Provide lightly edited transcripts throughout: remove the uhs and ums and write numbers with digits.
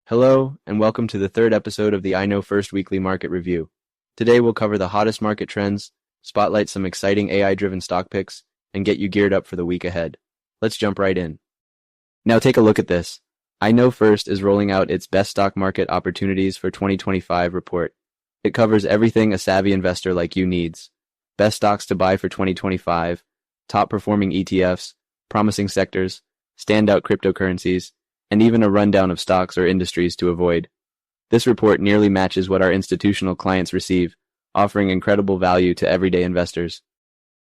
Hello, and welcome to the third episode of the I Know First Weekly Market Review. Today we'll cover the hottest market trends, spotlight some exciting AI-driven stock picks, and get you geared up for the week ahead. Let's jump right in. Now take a look at this. I Know First is rolling out its Best Stock Market Opportunities for 2025 report. It covers everything a savvy investor like you needs. Best stocks to buy for 2025, top-performing ETFs, promising sectors, standout cryptocurrencies, and even a rundown of stocks or industries to avoid. This report nearly matches what our institutional clients receive, offering incredible value to everyday investors.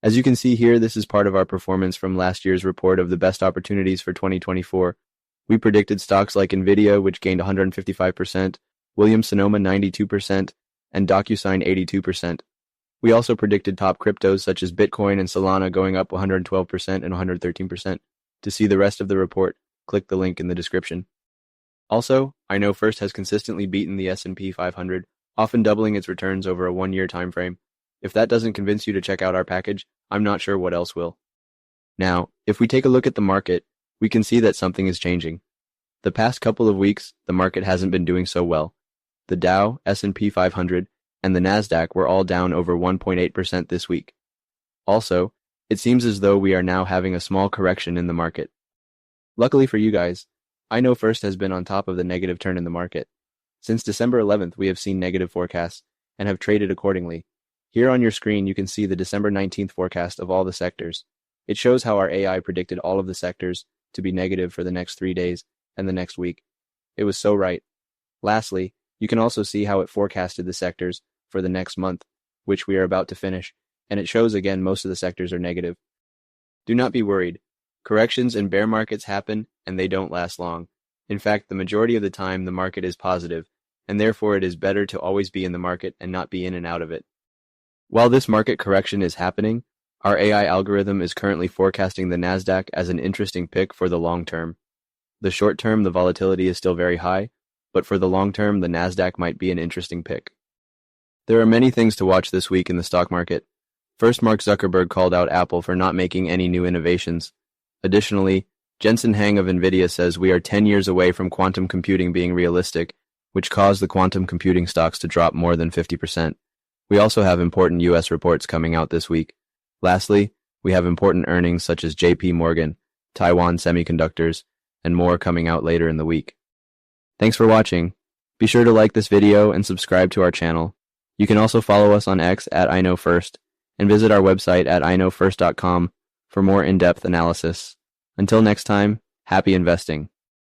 As you can see here, this is part of our performance from last year's report of the best opportunities for 2024. We predicted stocks like Nvidia, which gained 155%, Williams-Sonoma 92%, and DocuSign 82%. We also predicted top cryptos such as Bitcoin and Solana going up 112% and 113%. To see the rest of the report, click the link in the description. Also, I Know First has consistently beaten the S&P 500, often doubling its returns over a one-year time frame. If that doesn't convince you to check out our package, I'm not sure what else will. Now, if we take a look at the market, we can see that something is changing. The past couple of weeks, the market hasn't been doing so well. The Dow, S&P 500, and the NASDAQ were all down over 1.8% this week. Also, it seems as though we are now having a small correction in the market. Luckily for you guys, I Know First has been on top of the negative turn in the market. Since December 11th, we have seen negative forecasts and have traded accordingly. Here on your screen, you can see the December 19th forecast of all the sectors. It shows how our AI predicted all of the sectors to be negative for the next 3 days and the next week. It was so right. Lastly, you can also see how it forecasted the sectors for the next month, which we are about to finish, and it shows again most of the sectors are negative. Do not be worried. Corrections and bear markets happen, and they don't last long. In fact, the majority of the time the market is positive, and therefore it is better to always be in the market and not be in and out of it. While this market correction is happening, our AI algorithm is currently forecasting the NASDAQ as an interesting pick for the long term. The short term, the volatility is still very high, but for the long term, the NASDAQ might be an interesting pick. There are many things to watch this week in the stock market. First, Mark Zuckerberg called out Apple for not making any new innovations. Additionally, Jensen Huang of NVIDIA says we are 10 years away from quantum computing being realistic, which caused the quantum computing stocks to drop more than 50%. We also have important U.S. reports coming out this week. Lastly, we have important earnings such as JP Morgan, Taiwan Semiconductors, and more coming out later in the week. Thanks for watching. Be sure to like this video and subscribe to our channel. You can also follow us on X at I Know First and visit our website at iknowfirst.com for more in-depth analysis. Until next time, happy investing.